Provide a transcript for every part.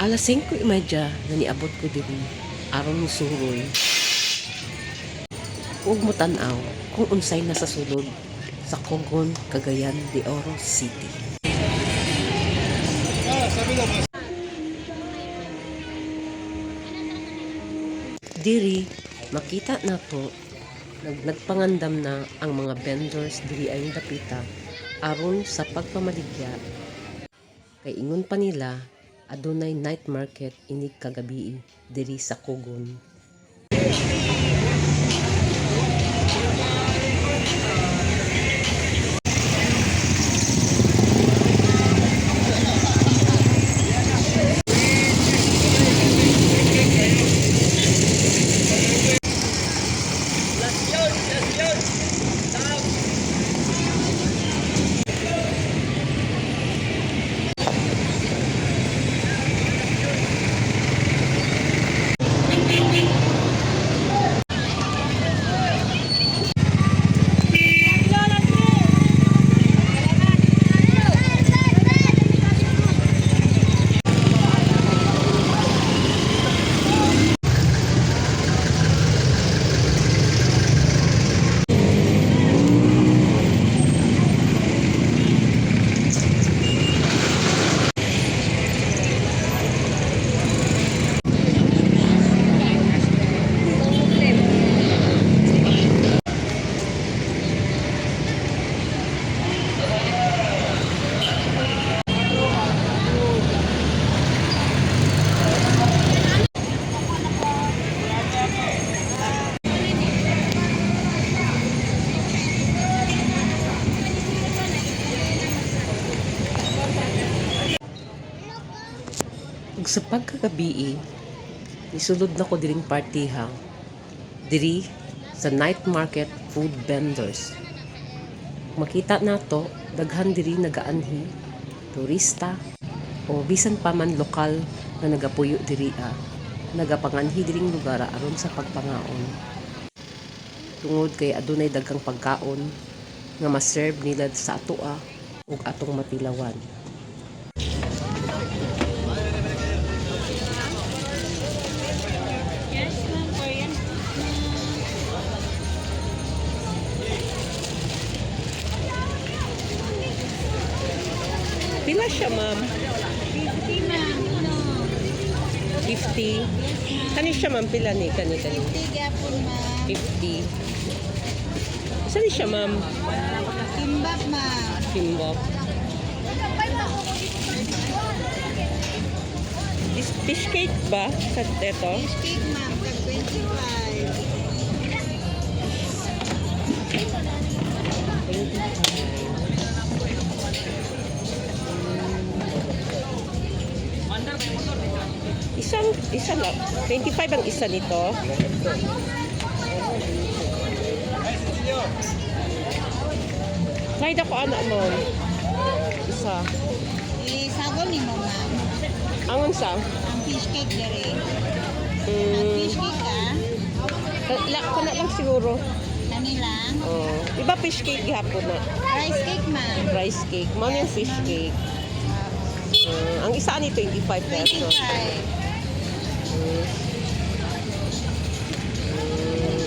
Alas 5:30 na niabot ko diri aron musuroy. Ug mo tan-aw kung unsay nasa sulod sa Cogon, Cagayan de Oro City. Diri makita nato nagpangandam na ang mga vendors diri ay dapita aron sa pagpamaligya. Kay ingon pa nila adunay night market inig kagabi diri sa Cogon. Ug sa pagkagabi, nisulod na ko diring partiha diri sa night market food vendors. Makita nato daghan diri nagaanhi, turista o bisan pa man lokal na nagapuyo diri nagapanganhi diring lugar aron sa pagpangaon. Tungod kay adunay daghang pagkaon nga ma-serve nila sa atoa ug atong matilawan. Pila siya, ma'am? 50, ma'am. No. 50. Kani siya, ma'am? Pila ni? Kani. 50 gapon, ma'am. 50. Isa ni siya, ma'am? Kimbap, ma'am. Kimbap. Fish cake ba? Sa ito? Fish cake, ma'am. Tag 25. Isa lang. 25 ang isa nito. Kahit ako anak mo. Isa. Isagol ni mo, ma'am. Angon sa? Ang fish cake dere. Ang fish cake, Kana lang siguro. kanila. Oh. Iba fish cake gihapon na. Rice cake, ma'am. Rice cake. Mao yung fish cake. Ang isa ni 25 pesos. 25.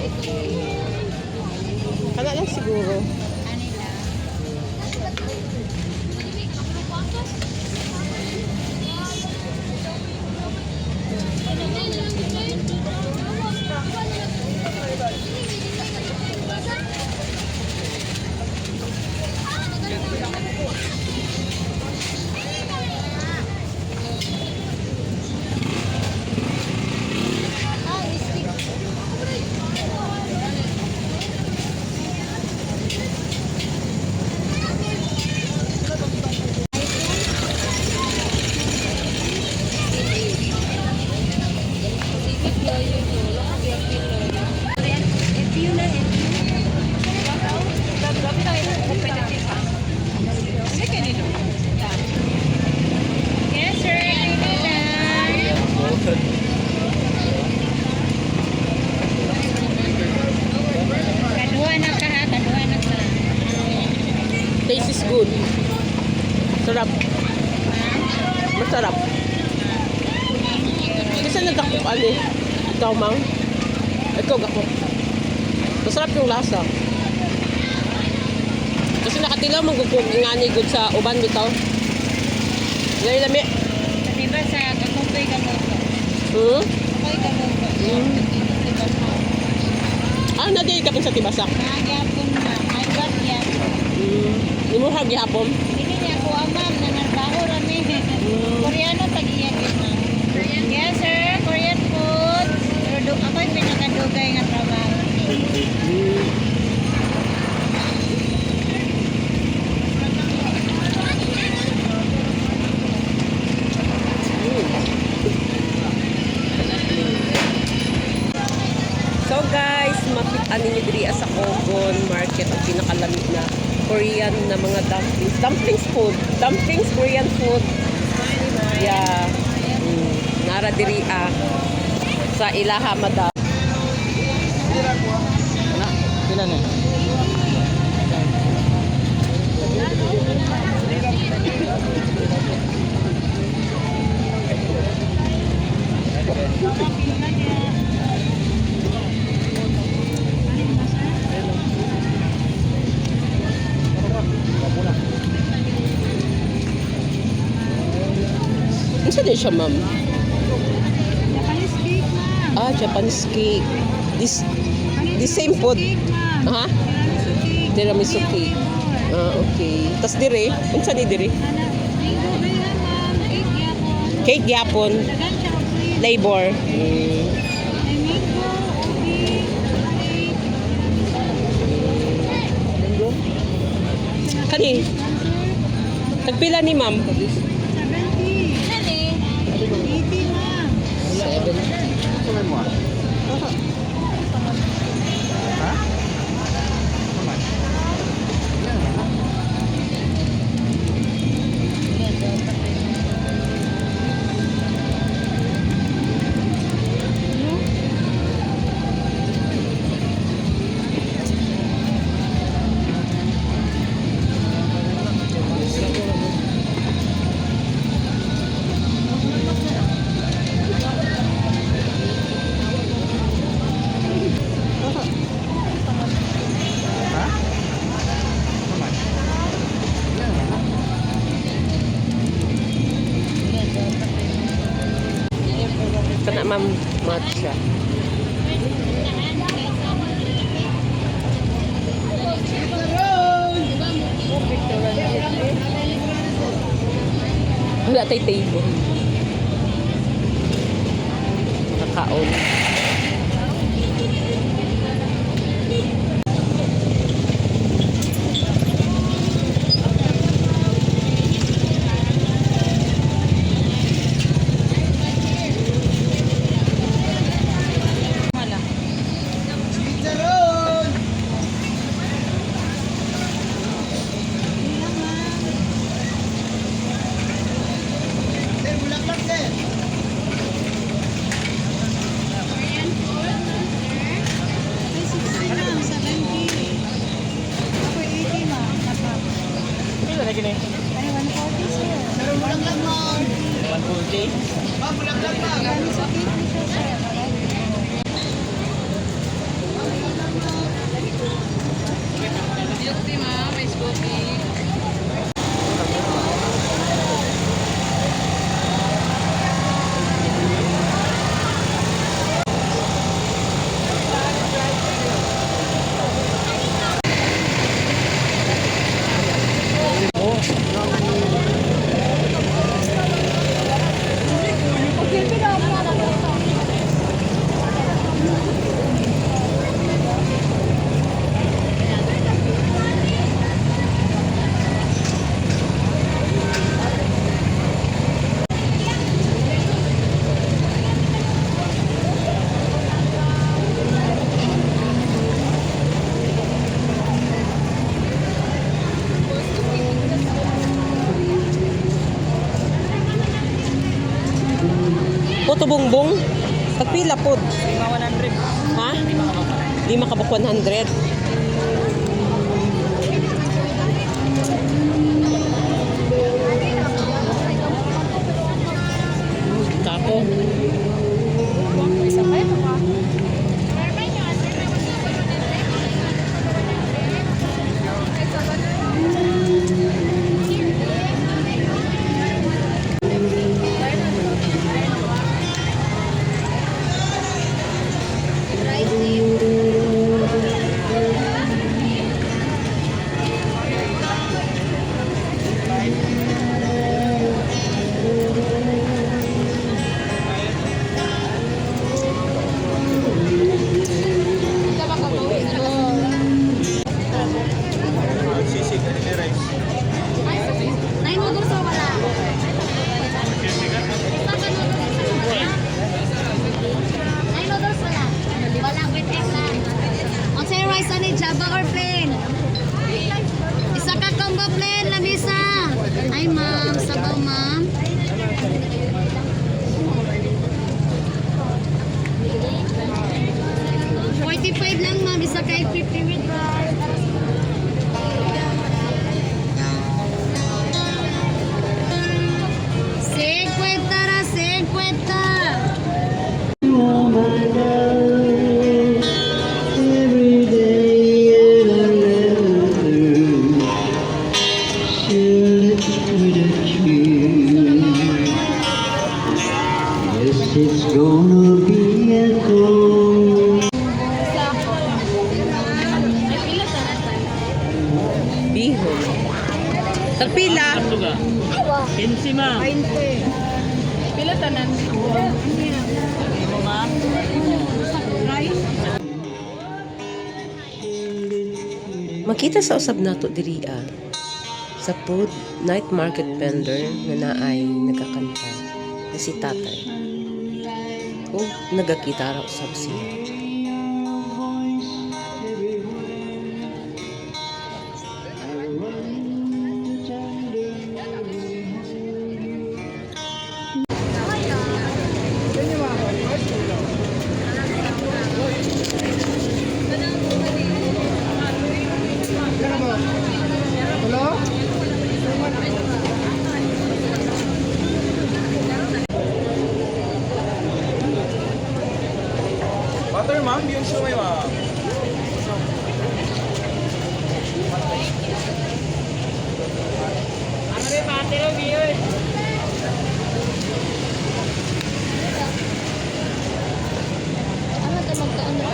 Okay. Kana lang siguro. Kanila. Yes, sir. Kaduha na ka ha, kaduha na ka. Taste is good. Sarap. Masarap. Kasi nagkakuan eh. Ikaw, Mang. Ikaw, gako. Masarap yung lasa. Kasi nakatilaw magugug nga ni good sa uban bitaw. Lami. Diba sa kakumpay ka mo to? Kakumpay ka mo to. Diba sa? Ah, nadi ka pun sa tibasak. Nagyapon na. Ay, ba't yan? Imuhag gihapon. Hindi niya ko amam na narbaho rami. Koreano tag-iyak yun, ma'am. Yes, sir. Korean food. Pero ako'y pinakadugay nga trabaho. So guys, makita ninyo diri sa Kogon Market ang pinakalamig na Korean na mga dumplings. Dumplings, Korean food. Yeah. Nara diri sa Ilaha Madam. Sila na. Ano din siya, ma'am? Japanese cake, ma'am. Ah, Japanese cake. This same food. Ha? Tiramisu cake. Ah, okay. Tas dire, unsa ni dire? Cake yapon. Flavor. Kani? Tagpila ni ma'am? 7. Kumain mo ah. Ha? Kumain. Ha? Kumain. Kana ma'am matcha. Wala tay table. Kakaon. Wala. Ay, 60 ma'am, 70. Ako 80 ma'am. Sila na gini. Ay, 140 sir. 140. Ano sa cake mo siya, sir? Puto bongbong. Tagpila pod. 100. Ha? 5 ka ba 100? Kako. Hello, ma'am. 45 lang, ma'am. Isa kay 50 with rice. Sekwenta, sekwenta. Every day and I live through, still it's with a tree. Yes, it's gonna be a cold. Bihon. Tagpila. Ito ka. 15 ma. Pila tanan? Imo ma. Makita sa usab nato diri sa food night market vendor nga naay nagkakanta na si tatay. O nagakita ra usab siya. Butter ma'am, yung siomay ma'am. Ano rin pati rin yun? Ano ito magkaan na?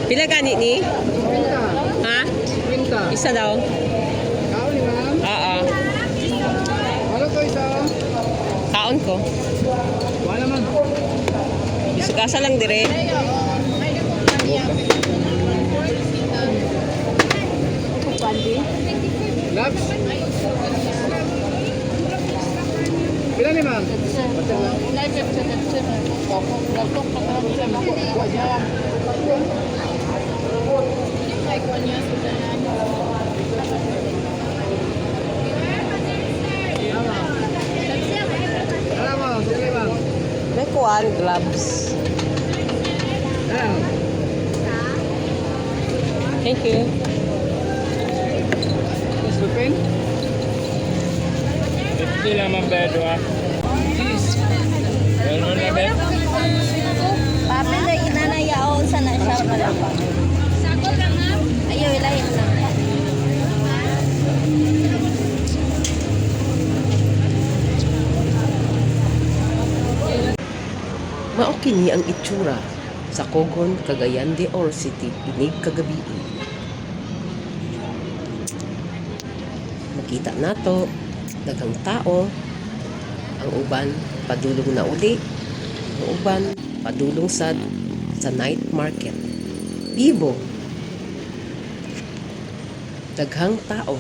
Pila gani ni? Ha? Isa daw. Oo. Ano to isa? Kaon ko. Wala man. Isugasa lang dire. Labs? Pila ni ma'am? Wala mo, sige ma'am. May kuan gloves. Ayan. Thank you. Yes, open. 50 lang ma'am bedo ah. Ano na be? Papi na inanayaon sa na-share na lang. Sakot lang, ma'am. Ayaw, ilayin lang. Mao kini ang itsura sa Cogon, Cagayan de Oro City inig kagabi. Makita nato daghang tao, ang uban padulong na uli, ang uban padulong sad sa night market. Bibo. Daghang tao.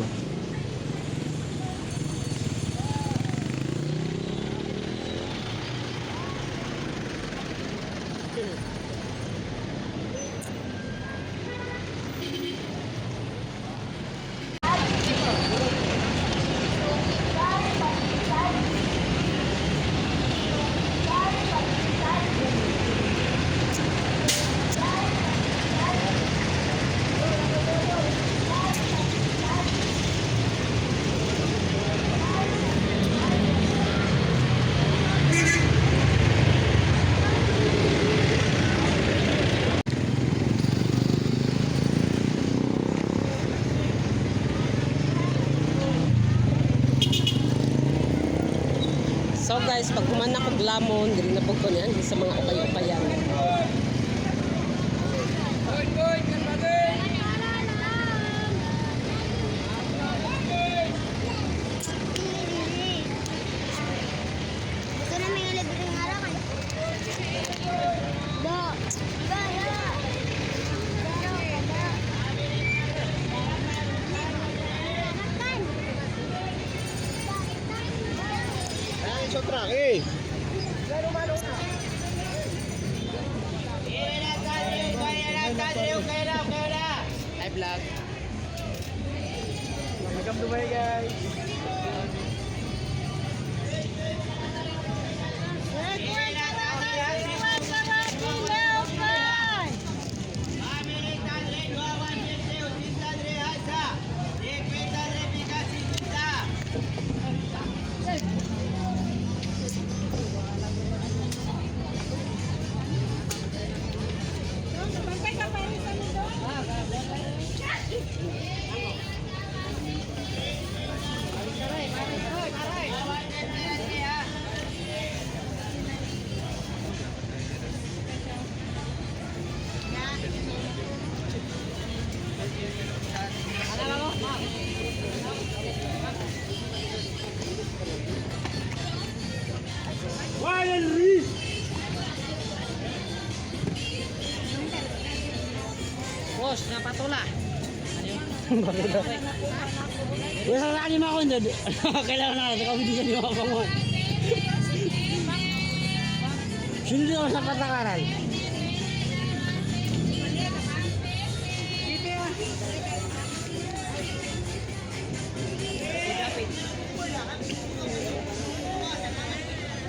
So guys, pag human ako glamon, dili na po ko niyan sa mga upay-upayan. Ito na may libreng harakan. Do. sa truck eh. Hi vlog. Welcome to Dubai guys. Boss, napatula. Wala sa akin ako hindi. Kailangan na kami di siya mapangon. Sino ako sa patakaran?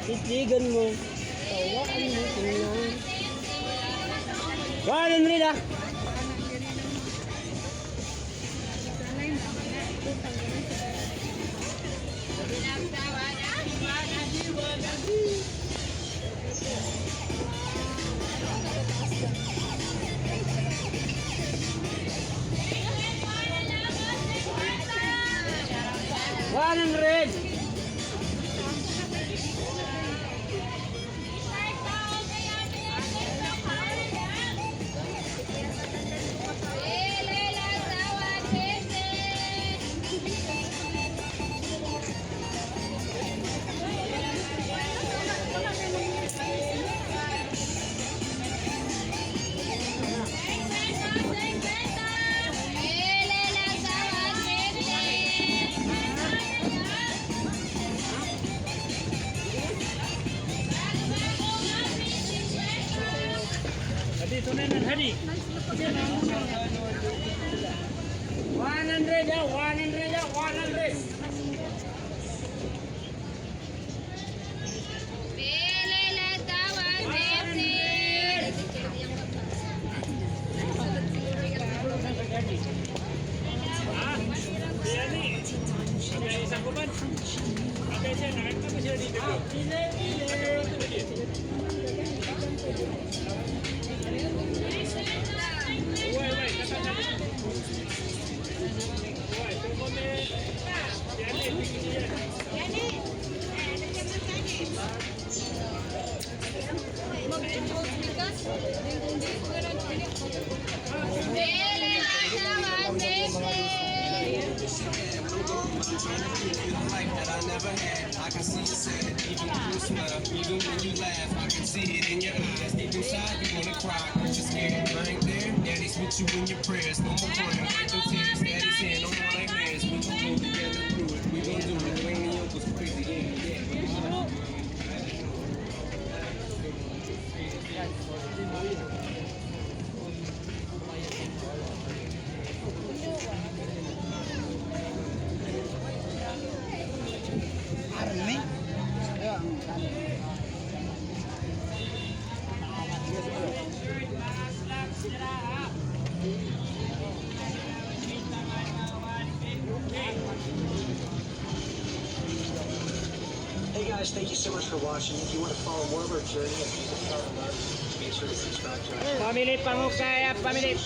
Titigan mo. Tawaan mo. Tingnan. Wala na rin ah. One and red. Dito na yan, hadi. 100 ya, 100 ya, 100. Isang kuban. Pakai siya, nakita mo siya dito. I can see you sad, even when you smile, even when you laugh. I can see it in your eyes. Deep inside, you wanna cry, but you're scared. I ain't there. Daddy's with you in your prayers. No more crying, wipe them tears. Daddy's here, no more nightmares. We gon' pull together through it. We gon' do it. Bring the uncles crazy, Hey guys, thank you so much for watching. If you want to follow more of our journey of music power love, make sure to subscribe to our Family pangukay, family.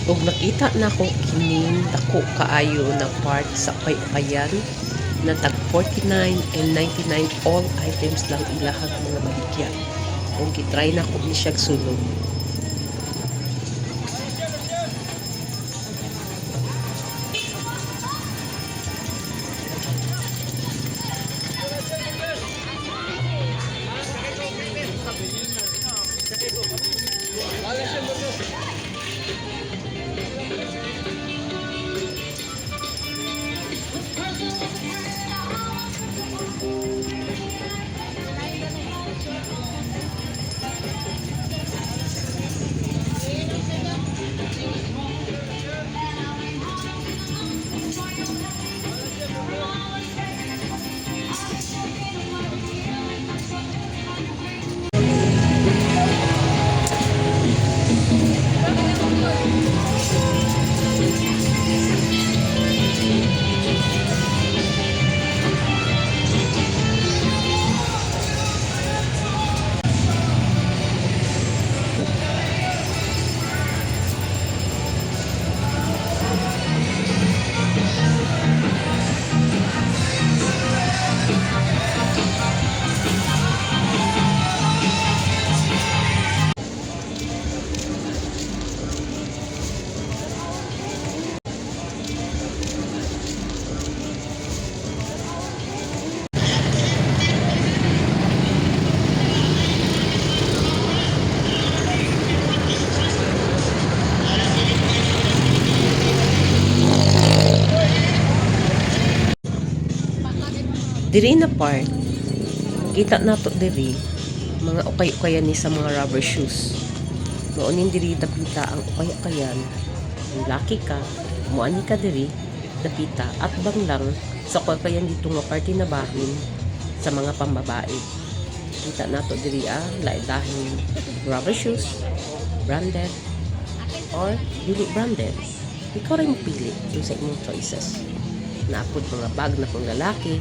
ug nakita na ko kining dako kaayo na part sa pay-payan na tag 49 and 99 all items lang ilahag mga baligya. Kung gitry na ko ni siya sulod. Diri na part, kita nato diri mga ukay-ukayan ni sa mga rubber shoes. Noonin diri dapita ang ukay-ukayan. Kung laki ka, muani ka diri dapita at banglang sa ukay-ukayan dito nga parte na bahin sa mga pambabae. Kita nato diri lain-lahing rubber shoes, branded or dili branded. Ikaw rin pili yung sa inyong choices. Naapod mga bag na pang lalaki,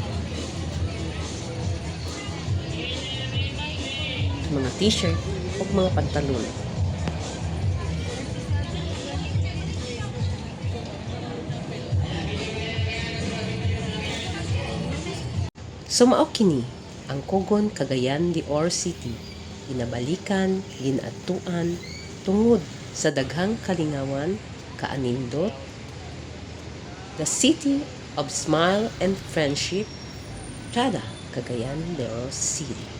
mga t-shirt o mga pantalon. Sumao kini ang Kugon Cagayan de Oro City, ginabalikan, ginadtuan tungod sa daghang kalingawan, kaanindot, the city of smile and friendship, Cagayan de Oro City.